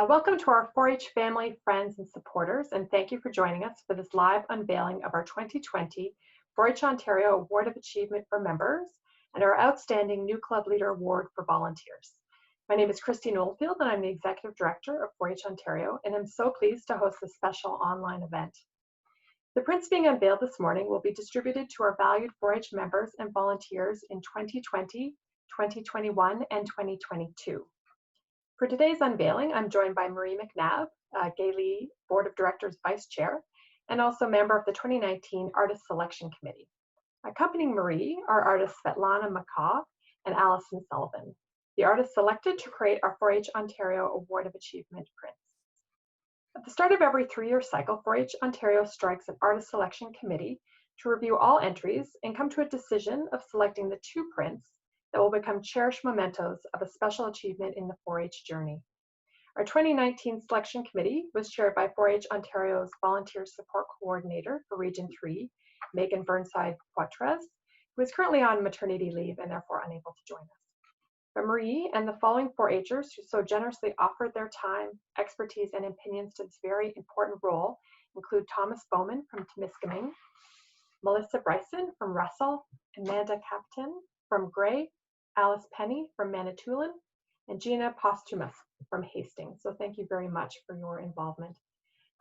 Welcome to our 4-H family, friends, and supporters, and thank you for joining us for this live unveiling of our 2020 4-H Ontario Award of Achievement for members and our Outstanding New Club Leader Award for volunteers. My name is Christine Oldfield, and I'm the Executive Director of 4-H Ontario, and I'm so pleased to host this special online event. The prints being unveiled this morning will be distributed to our valued 4-H members and volunteers in 2020, 2021, and 2022. For today's unveiling, I'm joined by Marie McNabb, Lea Board of Directors Vice Chair, and also member of the 2019 Artist Selection Committee. Accompanying Marie are artists Svetlana McCaw and Alison Sullivan, the artists selected to create our 4-H Ontario Award of Achievement prints. At the start of every 3-year cycle, 4-H Ontario strikes an Artist Selection Committee to review all entries and come to a decision of selecting the 2 prints that will become cherished mementos of a special achievement in the 4-H journey. Our 2019 selection committee was chaired by 4-H Ontario's Volunteer Support Coordinator for Region 3, Megan Burnside-Poitres, who is currently on maternity leave and therefore unable to join us. But Marie and the following 4-Hers who so generously offered their time, expertise, and opinions to this very important role include Thomas Bowman from Temiskaming, Melissa Bryson from Russell, Amanda Captain from Gray, Alice Penny from Manitoulin, and Gina Posthumus from Hastings. So thank you very much for your involvement.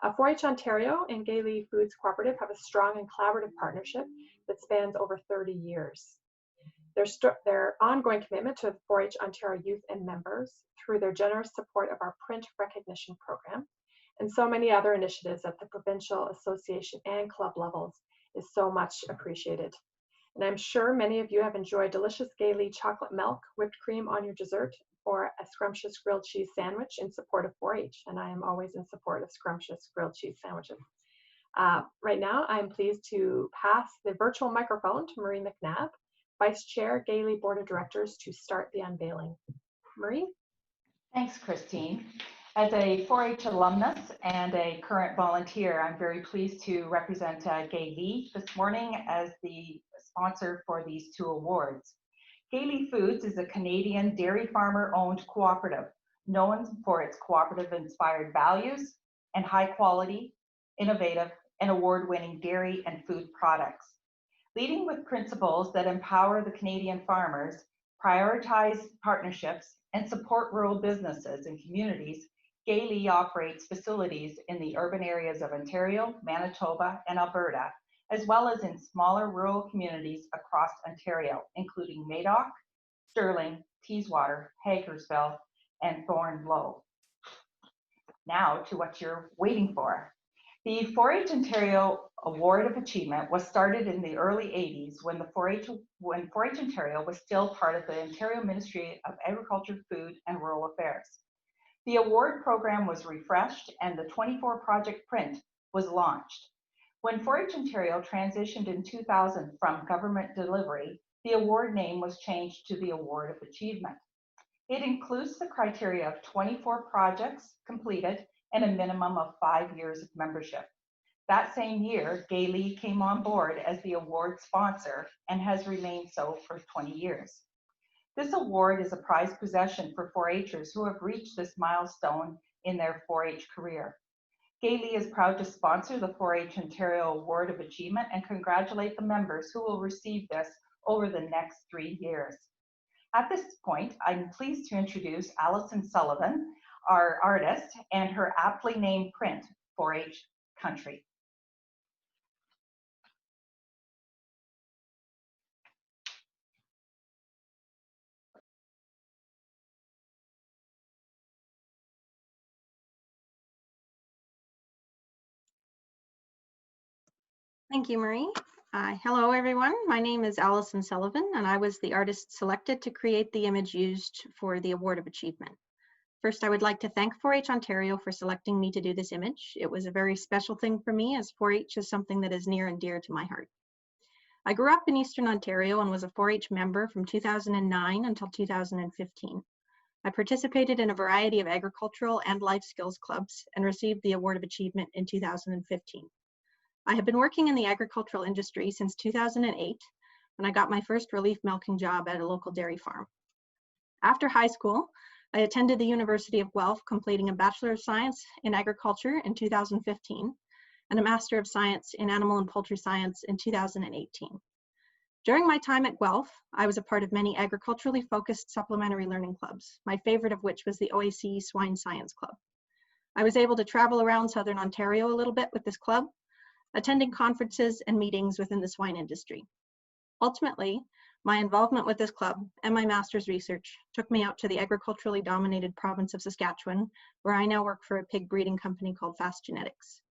4-H Ontario and Lea Foods Cooperative have a strong and collaborative partnership that spans over 30 years. Their ongoing commitment to 4-H Ontario youth and members through their generous support of our print recognition program and so many other initiatives at the Provincial, Association, and club levels is so much appreciated. And I'm sure many of you have enjoyed delicious Lea chocolate milk, whipped cream on your dessert, or a scrumptious grilled cheese sandwich in support of 4-H, and I am always in support of scrumptious grilled cheese sandwiches. Right now, I'm pleased to pass the virtual microphone to Marie McNabb, Vice Chair, Lea Board of Directors, to start the unveiling. Marie? Thanks, Christine. As a 4-H alumnus and a current volunteer, I'm very pleased to represent Lea this morning as the sponsor for these 2 awards. Lea Foods is a Canadian dairy farmer-owned cooperative known for its cooperative-inspired values and high-quality, innovative, and award-winning dairy and food products. Leading with principles that empower the Canadian farmers, prioritize partnerships, and support rural businesses and communities, Lea operates facilities in the urban areas of Ontario, Manitoba, and Alberta, as well as in smaller rural communities across Ontario, including Madoc, Stirling, Teeswater, Hagersville, and Thornlow. Now to what you're waiting for. The 4-H Ontario Award of Achievement was started in the early 80s when 4-H Ontario was still part of the Ontario Ministry of Agriculture, Food and Rural Affairs. The award program was refreshed and the 24 project print was launched. When 4-H Ontario transitioned in 2000 from government delivery, the award name was changed to the Award of Achievement. It includes the criteria of 24 projects completed and a minimum of 5 years of membership. That same year, Lea came on board as the award sponsor and has remained so for 20 years. This award is a prized possession for 4-Hers who have reached this milestone in their 4-H career. Lea is proud to sponsor the 4-H Ontario Award of Achievement and congratulate the members who will receive this over the next 3 years. At this point, I'm pleased to introduce Alison Sullivan, our artist, and her aptly named print, 4-H Country. Thank you, Marie. Hello, everyone. My name is Alison Sullivan, and I was the artist selected to create the image used for the Award of Achievement. First, I would like to thank 4-H Ontario for selecting me to do this image. It was a very special thing for me, as 4-H is something that is near and dear to my heart. I grew up in Eastern Ontario and was a 4-H member from 2009 until 2015. I participated in a variety of agricultural and life skills clubs and received the Award of Achievement in 2015. I have been working in the agricultural industry since 2008, when I got my first relief milking job at a local dairy farm. After high school, I attended the University of Guelph, completing a Bachelor of Science in Agriculture in 2015 and a Master of Science in Animal and Poultry Science in 2018. During my time at Guelph, I was a part of many agriculturally focused supplementary learning clubs, my favorite of which was the OAC Swine Science Club. I was able to travel around Southern Ontario a little bit with this club, attending conferences and meetings within the swine industry. Ultimately, my involvement with this club and my master's research took me out to the agriculturally dominated province of Saskatchewan, where I now work for a pig breeding company called Fast Genetics.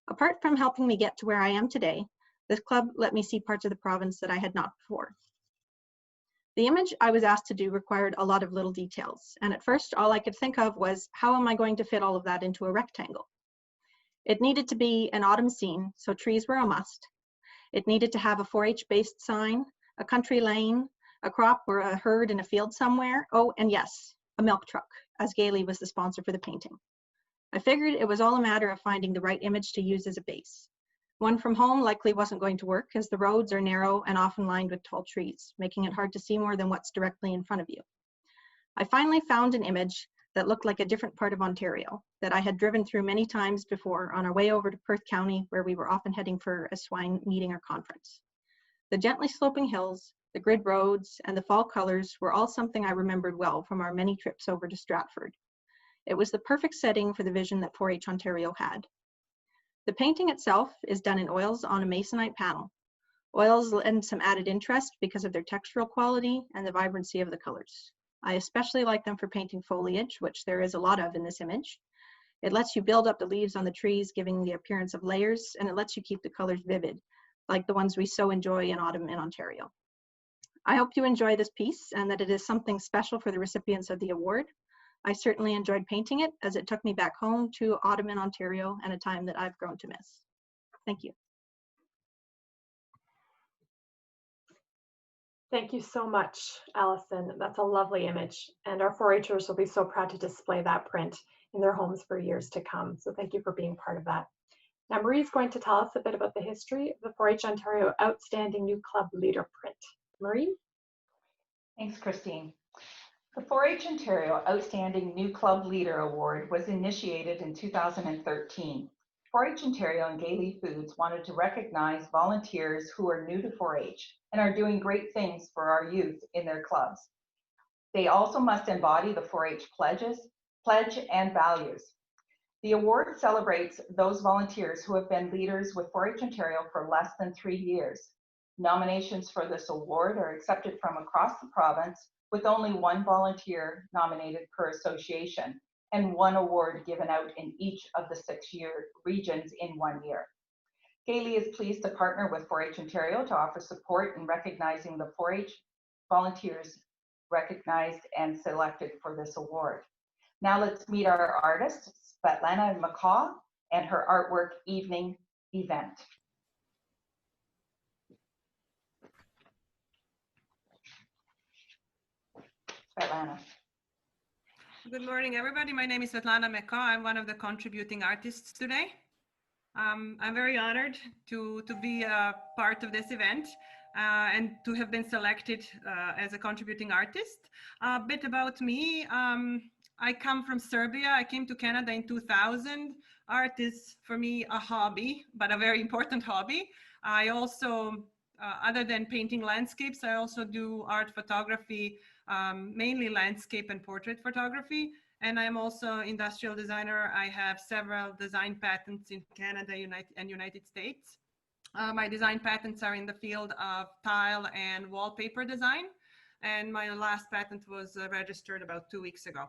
Apart from helping me get to where I am today, this club let me see parts of the province that I had not before. The image I was asked to do required a lot of little details, and at first all I could think of was, how am I going to fit all of that into a rectangle? It needed to be an autumn scene, so trees were a must. It needed to have a 4-H based sign, a country lane, a crop or a herd in a field somewhere. Oh, and yes, a milk truck, as Gailey was the sponsor for the painting. I figured it was all a matter of finding the right image to use as a base. One from home likely wasn't going to work, as the roads are narrow and often lined with tall trees, making it hard to see more than what's directly in front of you. I finally found an image that looked like a different part of Ontario that I had driven through many times before on our way over to Perth County, where we were often heading for a swine meeting or conference. The gently sloping hills, the grid roads, and the fall colors were all something I remembered well from our many trips over to Stratford. It was the perfect setting for the vision that 4-H Ontario had. The painting itself is done in oils on a masonite panel. Oils lend some added interest because of their textural quality and the vibrancy of the colors. I especially like them for painting foliage, which there is a lot of in this image. It lets you build up the leaves on the trees, giving the appearance of layers, and it lets you keep the colors vivid, like the ones we so enjoy in autumn in Ontario. I hope you enjoy this piece and that it is something special for the recipients of the award. I certainly enjoyed painting it, as it took me back home to autumn in Ontario and a time that I've grown to miss. Thank you. Thank you so much, Alison. That's a lovely image, and our 4-Hers will be so proud to display that print in their homes for years to come. So thank you for being part of that. Now, Marie is going to tell us a bit about the history of the 4-H Ontario Outstanding New Club Leader print. Marie? Thanks, Christine. The 4-H Ontario Outstanding New Club Leader Award was initiated in 2013. 4-H Ontario and Gailey Foods wanted to recognize volunteers who are new to 4-H and are doing great things for our youth in their clubs. They also must embody the 4-H pledge and values. The award celebrates those volunteers who have been leaders with 4-H Ontario for less than 3 years. Nominations for this award are accepted from across the province, with only one volunteer nominated per association and one award given out in each of the 6 regions in 1 year. Gailey is pleased to partner with 4-H Ontario to offer support in recognizing the 4-H volunteers recognized and selected for this award. Now let's meet our artist, Svetlana McCaw, and her artwork evening event. Svetlana. Good morning, everybody. My name is Svetlana McCaw. I'm one of the contributing artists today. I'm very honored to be a part of this event and to have been selected as a contributing artist. A bit about me. I come from Serbia. I came to Canada in 2000. Art is for me a hobby, but a very important hobby. I also, other than painting landscapes, I also do art photography, mainly landscape and portrait photography. And I'm also industrial designer. I have several design patents in Canada and United States. My design patents are in the field of tile and wallpaper design. And my last patent was registered about 2 weeks ago.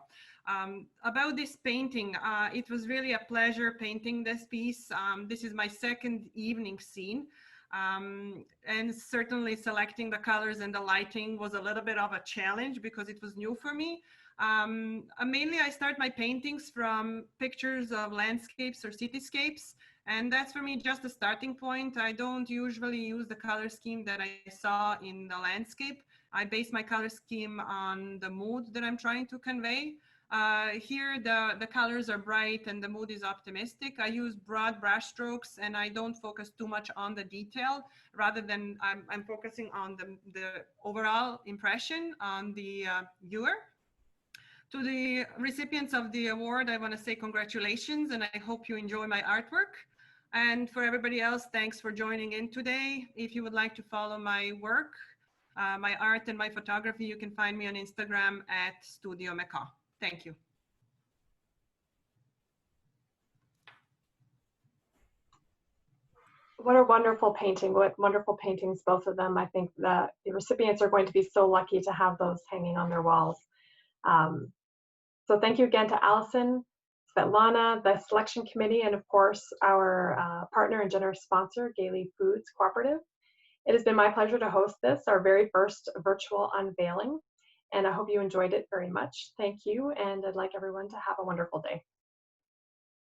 About this painting, it was really a pleasure painting this piece. This is my second evening scene. And certainly selecting the colors and the lighting was a little bit of a challenge because it was new for me. Mainly I start my paintings from pictures of landscapes or cityscapes, and that's for me just a starting point. I don't usually use the color scheme that I saw in the landscape. I base my color scheme on the mood that I'm trying to convey. Here the colors are bright and the mood is optimistic. I use broad brush strokes and I don't focus too much on the detail. Rather than I'm focusing on the overall impression on the viewer. To the recipients of the award, I want to say congratulations, and I hope you enjoy my artwork. And for everybody else, thanks for joining in today. If you would like to follow my work, my art and my photography, you can find me on Instagram at Studio McCaw. Thank you. What a wonderful painting, what wonderful paintings, both of them. I think that the recipients are going to be so lucky to have those hanging on their walls. So thank you again to Alison, Svetlana, the selection committee, and of course our partner and generous sponsor, Lea Foods Co-operative. It has been my pleasure to host this, our very first virtual unveiling, and I hope you enjoyed it very much. Thank you, and I'd like everyone to have a wonderful day.